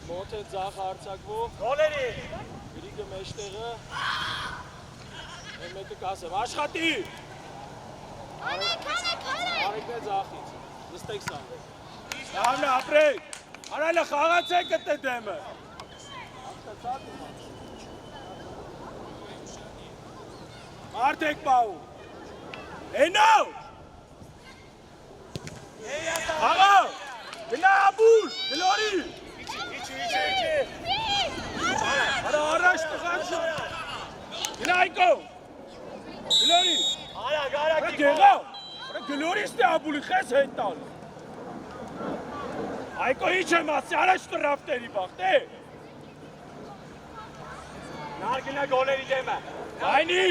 Մոտ է ձախ արցակվող, Գոլերի։ գրիգը մեջտեղը, մեկը կասեմ, աշխատի։ Արեկն է ձախից, նստեք սան։ Լավն է, ապրեք, արայլը խաղացեք գտե դեմը։ Մարդ եք պահում։ Հենո։ Աղա, գնա աբուլ, գլորի։ Իչի։ Արա առաջ տղան շա։ Գնա Հայկո։ Գլորի։ Արագ, Գեղա, գլորիս դե աբուլի խես հետ տալ։ Հայկո իչ եմ ասի, առաջ տրավտերի բաղթ է։ Նարգինա գոլերի դեմը։ Այնի։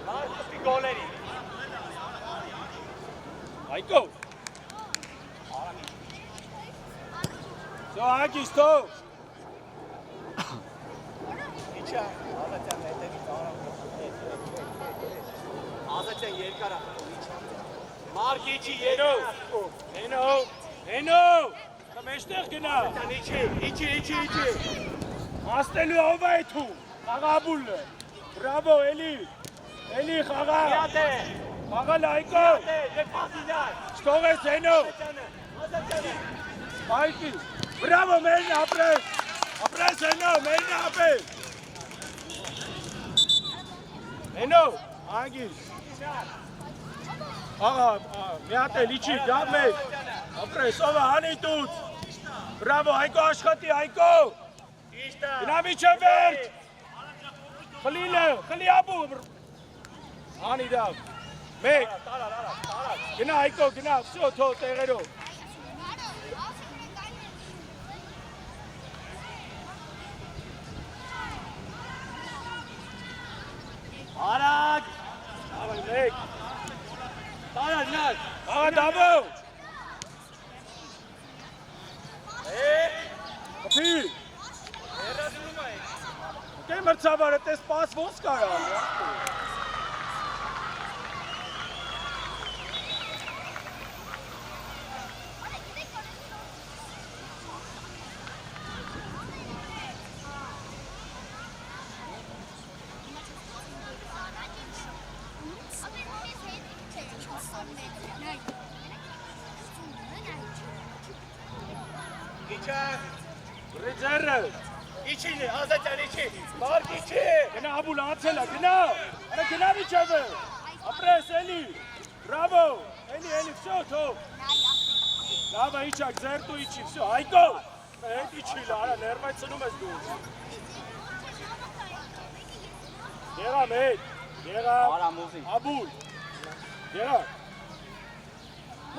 Նարգինա գոլերի։ Հայկո։ Սո հագիս թող։ Իչա, Ազատյան երկարա։ Մարկ իչի Հենո, մեջտեղ գնա։ Իչի։ Աստելու ով է թու, խաղաբուլը։ Բրավո, էլի խաղա։ Միատե։ Խաղալ Հայկո։ Ստող ես Հենո։ Բայկի, բրավո, մերն ապրես։ Ապրես Հենո, մերն ապրես։ Հենո, անգիս։ Խաղա, միատել, իչի, գավ մեկ։ Ապրես, ովը հանի տուց։ Բրավո, Հայկո աշխատի, Հայկո։ Գնա միջև վերջ։ Խլի աբու։ Անի դավ։ Մեկ։ Գնա Հայկո, գնա, всё, թող տեղերով։ Արագ։ Ավայ մեկ։ Տարած նար։ Աղա դաբո։ Կպի։ Դե մրցավարը տես պաս ոնց կարա։ Ռիջերը։ Իչին է, Ազատյան իչի։ Մարկ իչի։ Գնա Աբուլ անցելա, գնա։ Արա գնա միջավը։ Ապրես էլի։ Բրավո։ Էլի, всё, թող։ Լավ է իջակ, ձերտու իջի, всё, Հայկո։ Հետ իջի, արա ներվայ ծնում ես դու։ Եղամ հետ, եղամ։ Արամ ուզի։ Աբուլ։ Եղամ։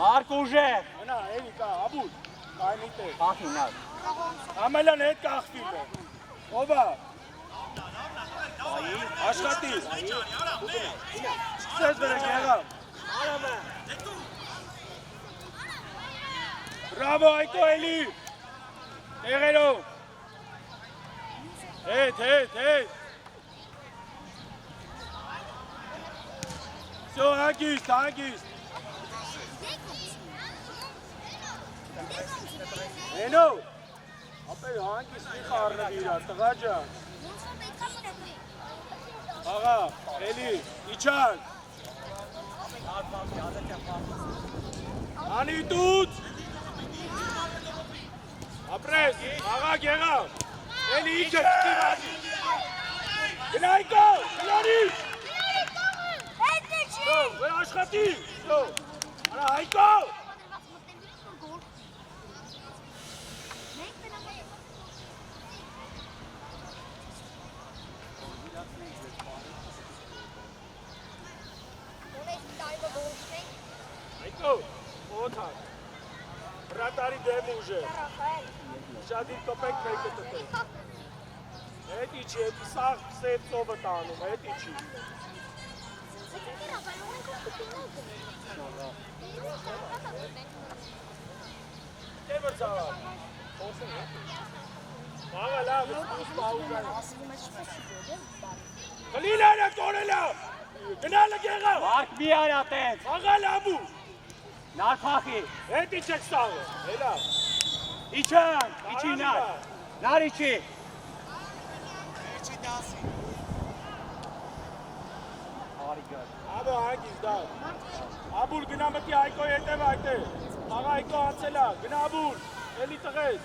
Մարկ ուժե։ Գնա, էլի կա, Աբուլ։ Կայնի տեղ։ Խախի նար։ Ամելան հետ կախվի է։ Ովա։ Աշխատի։ Սկսես վերեք եղավ։ Արամը։ Բրավո Հայկո էլի։ Տեղերով։ Հետ։ Всё, հագիստ։ Հենո։ Ապեր հանգիստ մի խառնվի իրար, տղա ջան։ Աղա, էլի, իջան։ Անի դուց։ Ապրես, աղա գեղավ։ Էլի իջը չկի վազի։ Գնա Հայկո, գնարի։ Վեր աշխատի։ Արա Հայկո։ Հայկո, ոտար, բրատարի դեմ ուժ է, շադիր կոպեք մեկը տտեք, հետ իչի, հետ սաղ սև ծովը տանում, հետ իչի։ Դե մրցավա, աղա լավ, ուս պահուժան։ Կլին արա կորելա, գնալը գեղավ։ Մարկ մի արա տենց։ Աղա լաբու։ Նար խախի։ Հետ իչեք սաղը, հելա։ Իչան, իչի նար։ Նար իչի։ Իչի դասի։ Արի գար։ Աբո հանգիս դավ։ Աբուլ գնա մտի Հայկոյի հետև այդե։ Աղա Հայկո անցելա, գնա Աբուլ, էլի տղես։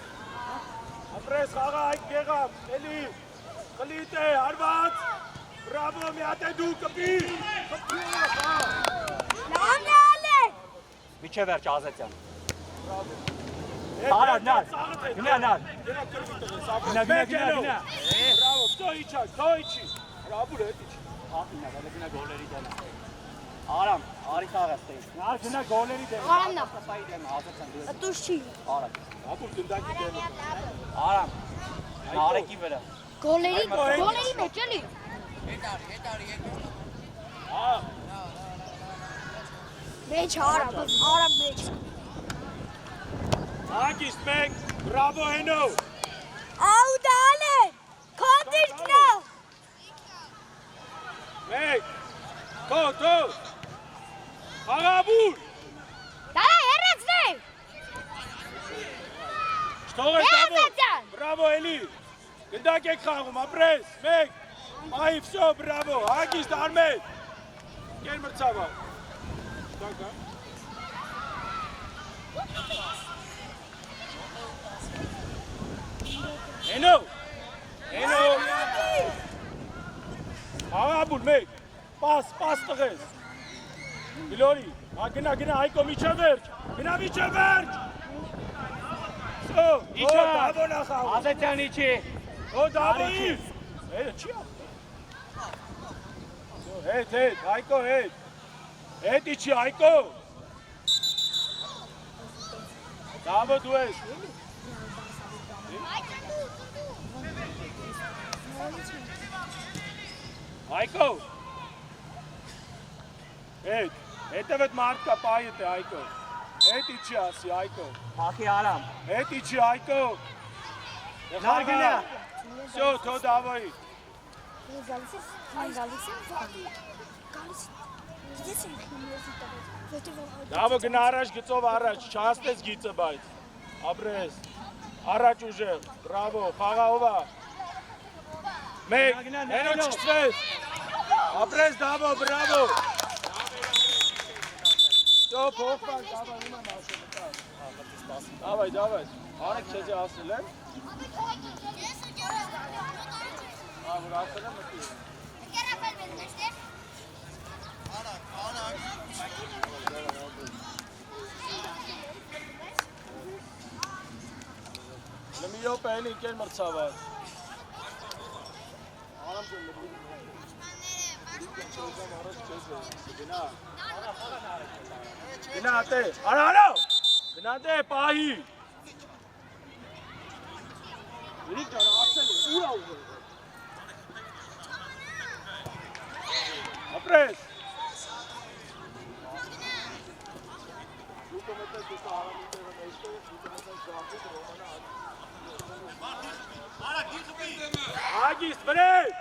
Ապրես աղա Հայկ գեղավ, էլի։ Խլիտ է, հարված։ Բրավո, մի հատ է դու կպի։ Միջև վերջ Ազատյան։ Հետ, Արա, հետ, նար, սաղը թե, գնա նար։ Գնա կրվի տղես, Գնա, ապրես։ գնա, Մեկ գնա, ելով։ գնա։ Բրավո, ստո իչակ, ստո իչի։ Աբուլ հետ իչի։ Խախի նար, գնա գոլերի դենա։ Արամ, արի խաղը ստեի։ Նար գնա գոլերի դենա։ Արամն է։ Սպայի դենա, Ազատյան դու։ Դուս չի։ Արա։ Աբուլ դնդակի դեմը։ Արամ։ Նարեկի վրա։ Գոլերի մեջ էլի։ Հետ արի։ Հա, Մեջ Արամ մեջ։ հանգիստ մեկ, բրավո հենո։ Աուդալե։ Կոնդիրկնա։ Մեկ, թո։ Աղա Աբուլ։ Դալա երացնե։ Շտող է տաբո։ Ազատյան։ Բրավո էլի։ Գնդակ եք խաղում, ապրես, մեկ։ Այ վսո, բրավո, հագիստ արմետ։ Կեր մրցավա։ Դակա։ Հենո։ Աղա Աբուլ, մեկ։ Պաս տղես։ Գլորի, գնա Հայկո միջև վերջ։ Գնա միջև վերջ։ Վսո, դաբո նախաղում։ Ազատյան իչի։ Դաբոյի։ Էլը չի աղ։ Հետ, Հայկո, հետ։ Հետ իջի, Հայկո։ Դավը դու ես։ Հայկո։ Հետև էդ մարդ կա պայետ է, Հայկո։ Հետ իջի ասի, Հայկո։ Հախի Արամ։ Հետ իջի, Հայկո։ Նարգինա։ Всё, թո դավայի։ Դավը գնա առաջ գծով առաջ, չհասնես գիծը բայց, ապրես, առաջ ուժեղ, բրավո, խաղաղովա, մեկ, հենո չկծվես, ապրես դավո, բրավո, Всё, փոխվան, դավա իմա մաշը մտար, դավայ, արեք չեզի ասել եմ, որ ասել եմ մտի, Լմի յոպ էլի ինքեր մրցավար Գնա ատե, արա, գնա ատե, պահի Իրիկ ճան ասել է, ուրա ուղը Ապրես Դուկը մետես դուկը հարամի տեղը մեջտը, դուկը մետես գաղթի դրոմանը Հագիստ, վրեկ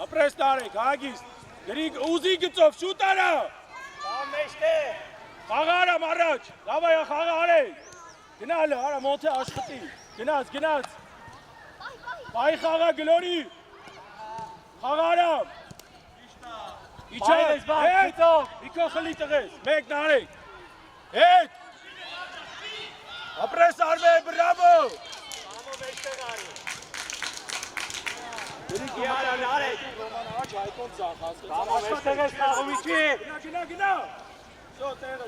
Ապրես տարեք, հագիստ Գրիկ ուզի գծով, շուտ արա Կամ մեջտ է Խաղա արամ առաջ, լավայա խաղա արեք Գնա հլը, արա մոնթե աշխատի Գնաց Պայի խաղա գլորի Խաղա արամ Պայլես բար, գծով Իքո խլի տղես, մեկ նարեք Հետ Ապրես արվե, բրավո Կամո մեջտ է գարի Գրիկ Իարան արեք Ռոման առաջ հայկոն ձախ Կամո մեջտ է գես նաղումիչի Գնա Всё, տեղը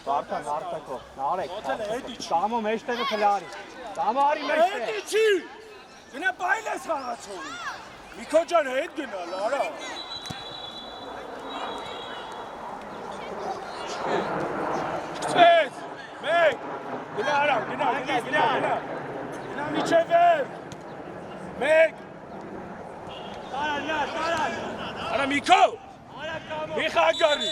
Վարդան, վարդակով, նարեք Ոցել է, հետ իջի Կամո մեջտ է գլարի Կամո արի մեջտ է Հետ իջի Գնա պայլ ես խաղացողի Միքո ջան հետ գնալ, արա Չկցվեց Մեկ Գնա արամ, գնա Գնա միջև էր Մեկ Տարան Արա Միքո Արա կամո Մի խագարի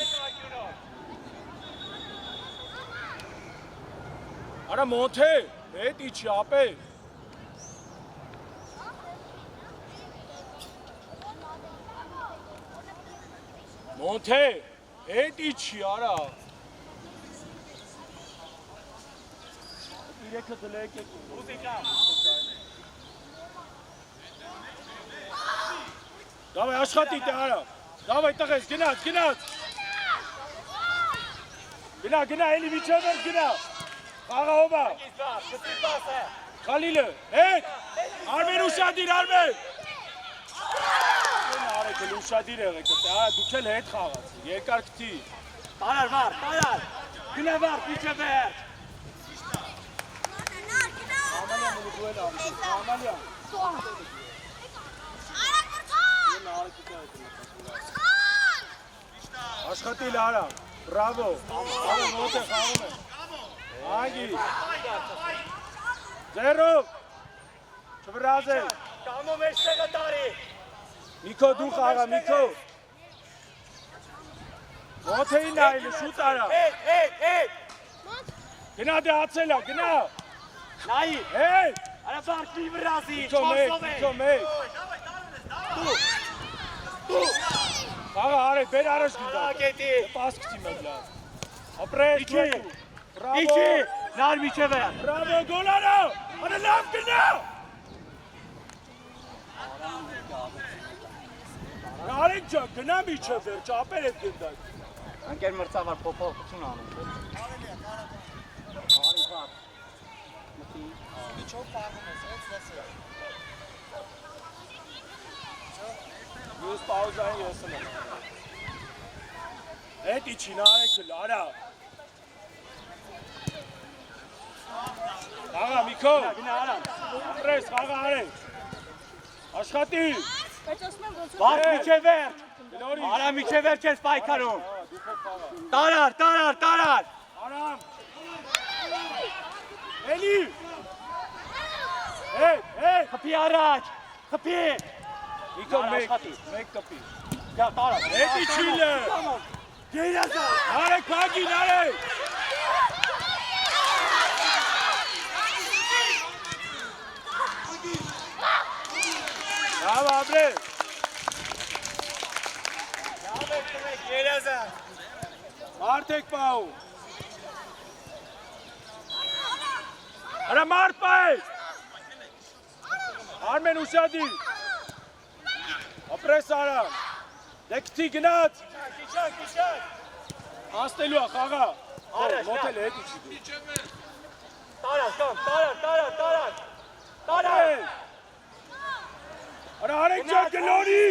Արա մոնթե Հետ իջի ապե Մոնթե Հետ իջի արա Իրեքը դլեք եք Ուզիկա Դավայ աշխատի տե արա Դավայ տղես գնաց Գնա էլի միջևեր գնա Խաղահովա Գծի պաս է Խալիլը հետ Արմեն ուշադիր Արմեն Արեք էլ ուշադիր եղեք Արա դուք էլ հետ խաղաց Երկար կտի Տարար Գնա վար, միջև էր Ամալյան մունի դու էլ ավիշ Ամալյան Աշխատի լարա Բրավո Արը մոտ է խաղում է Անգի Ձերով Չվրազ է Կամո մեջտ է գտարի Միքո դու խաղա Միքո Մոտ էի նայլը շուտ արա Հետ Գնա դե ացելա գնա Նայի Հետ Արա վարկի վրազի Միքո մեկ Խաղա արեք բեր առաջ գիտա Ագետի Պասկցի մեկ լավ Ապրես Իջի Նար միջև է Բրավո գոլարա Արա լավ գնա Արեք ջան գնա միջև վեր ճապեր էդ գնդակ Անկեր մրցավար փոփոխություն անում Արի վար Միջով պարվում ես, հենց լսը Ես պաուզային եսել եմ Հետ իչին արեք լարա Խաղա Միքո Գնա արամ Ապրես խաղա արեք Աշխատի Վարդ միջև վերջ։ Արա միջև վերջ ես պայքարում։ Տարար։ Արամ։ Էլի։ Խփի առաջ։ Խփի։ Իքո մեկ կպի։ Տարար։ Էդի չիլը։ Գերազա։ Արեք փագին, արեք։ Bravo, Abre. Գերազա։ Martek Pau. Արա մարդ պայ։ Արմեն ուշադի։ Ապրես Արամ։ Դեկտի գնաց։ Կիչակ։ Անստելու ա խաղա։ Մոտել է հետի չի դու։ Տարար։ Արա արեք ջան գլորի։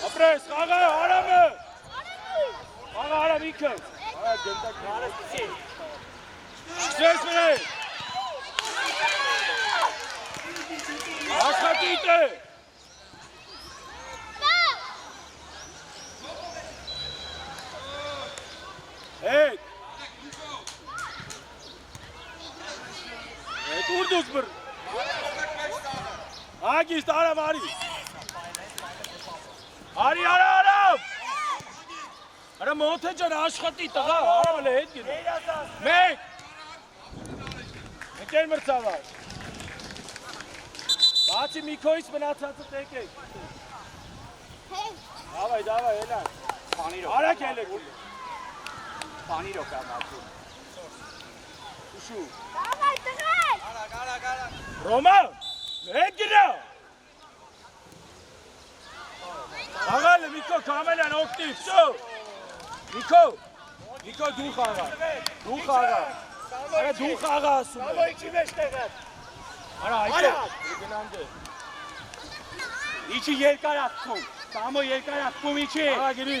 Ապրես խաղա Արամը։ Խաղա Արամ ինքը։ Արա գնդակ։ Շտես վրե։ Աշխատիտ է։ Հետ ուր դուս բր։ Ագիստ Արամ արի։ Արի Արամ։ Արա մոթե ջան աշխատի տղա, Արամը լե հետ գնա։ Մեկ։ Եկել մրցավար։ Բացի Միքոյից մնացածը տեկեք։ Դավայ, ելա։ Արակ ելեք։ Պանիրով կամացու։ Ուշու։ Արագ։ Ռոմա, հետ գնա։ Աղալը Միքո կամելյան օգտիվ, շո։ Միքո դու խաղա։ Արա դու խաղա ասում է։ Սամոյիչի մեջ տեղը։ Արա այդը գնանդե։ Իչի երկար ատքում։ Սամո երկար ատքում իչի։ Աղա գրի։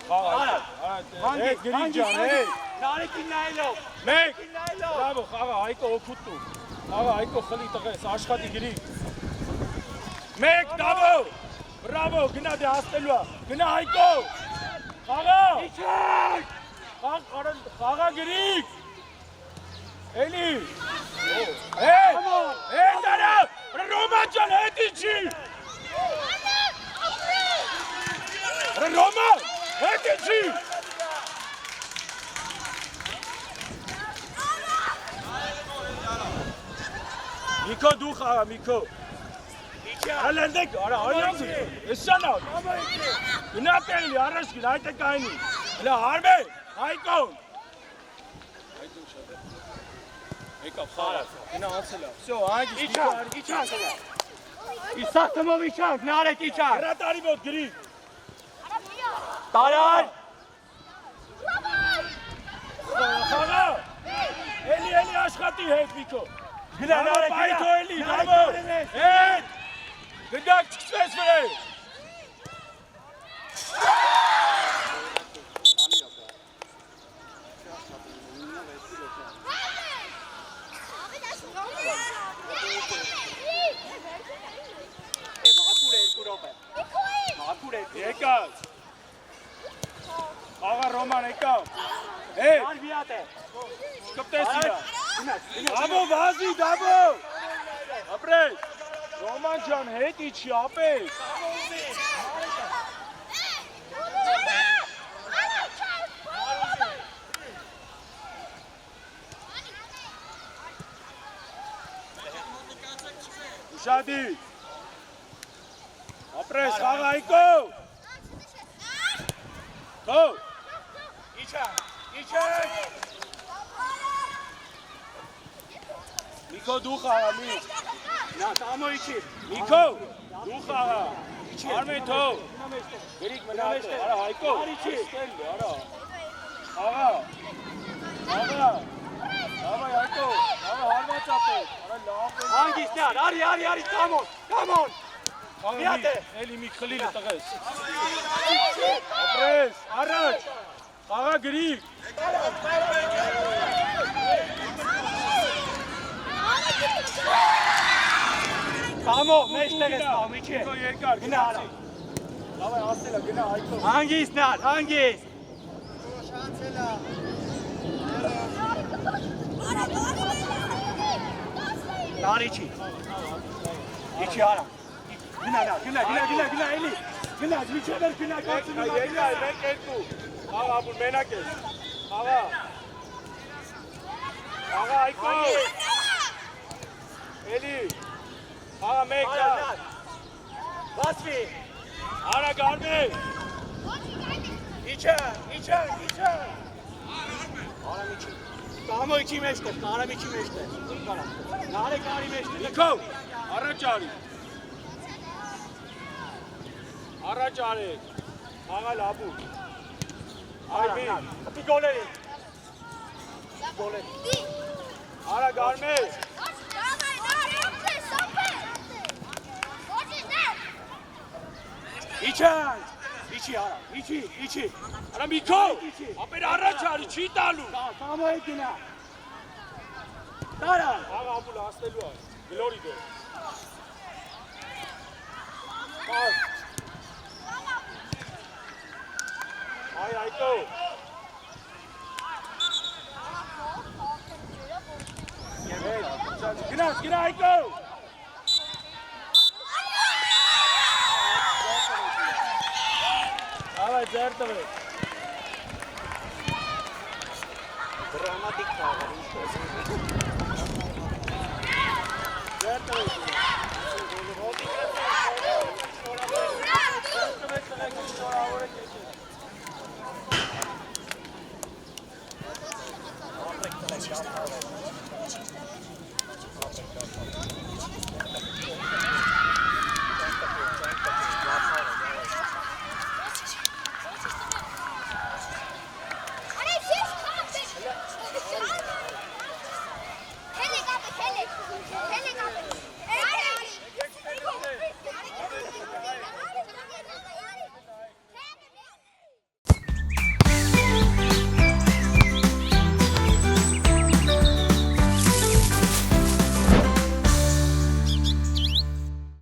Խաղա։ Հետ գրի ջան, հետ։ Նարեկին նայելով։ Մեկ։ Բրավո, խաղա, Այկո օգուտ դու։ Խաղա, Այկո խլի տղես, աշխատի գրի։ Մեկ, դավո։ Բրավո, գնա դե հասնելու է։ Գնա Այկո։ Խաղա։ Իչակ։ Խաղա գրի։ Էլի։ Հետ արա։ Ռոմա ջան, հետի չի։ Ռոմա, հետի չի։ Միքո դու խաղա, Միքո։ Ալանդեք, արա, արյանցի, էսանա։ Գնա տելի, առաջ գնա, այդ է կայնի։ Հլա, հարմե, Այկոն։ Եկավ, խաղա, գնա անցելա։ Всё, անգիս, Իչակ։ Իսախտմով իչակ, նարեկ իչակ։ հրատարի մոտ գրի։ Տարար։ Խաղա, էլի աշխատի հետ, Միքո։ Գնա նարեկ, Բայթո էլի, դավո, հետ, գնդակ չքսվես վրե։ Եկած, աղա Ռոման եկավ, հետ, Արվիատ է։ կպտես իրա, դավո վազի, դավո, ապրես, Ռոման ջան հետ իչի ապես, ուշադի, ապրես, խաղա Այկո, Go! Իչակ։ Միքո դու խաղա, մի։ Նա Սամոյիչի։ Միքո, դու խաղա։ Արմեն թող։ Գրիկ մնաց, արա Հայկո։ Արիչի։ Արա։ Խաղա։ Դավայ Հայկո, հարված ապեր։ Արա լավ է։ Անգիստյան, արի, կամոն։ Միատե։ Էլի մի խլիլ տղես։ Ապրես, առաջ։ Խաղա գրիկ։ Ալեքսանդր Սամո, մեջտեղ ես տամ, իքի։ Նիկո երկար, Գնա արա։ Давай, ասելա, գնա այդքով։ Հանգիստ նար, հանգիստ։ Շանցելա։ Նարիչի։ Իքի արա։ Գնա, էլի։ Գնա, միջև էր գնա, կացնում եմ, Երկար, մենք երկու։ Աղա, ապուր, մենակ ես։ Աղա։ Աղա, այդքով։ Էլի։ Աղա, մեկ, դա։ Բացվի։ Արա, գարմեր։ Իչը։ Արա միջի։ Սամո իքի մեջտեղ, Կարամ իքի մեջտեղ։ Նարեկ արի մեջտեղ։ Նիկո, առաջ արի։ Առաջ արեք։ Աղա, լաբուր։ Այմի։ Կպի գոլերի։ Արա, գարմեր։ Իչի արա, իչի։ Արա, Միկո, ապեր առաջ արի, չի տալու։ Սամո է գնա։ Տարա։ Աղա, ապուր, ասնելու այս, գլորի դե։ Այ, այդո։ Գնա, այդո։ Աղա, ձեր տվեք։ Դրամատիկ խաղ, ինչ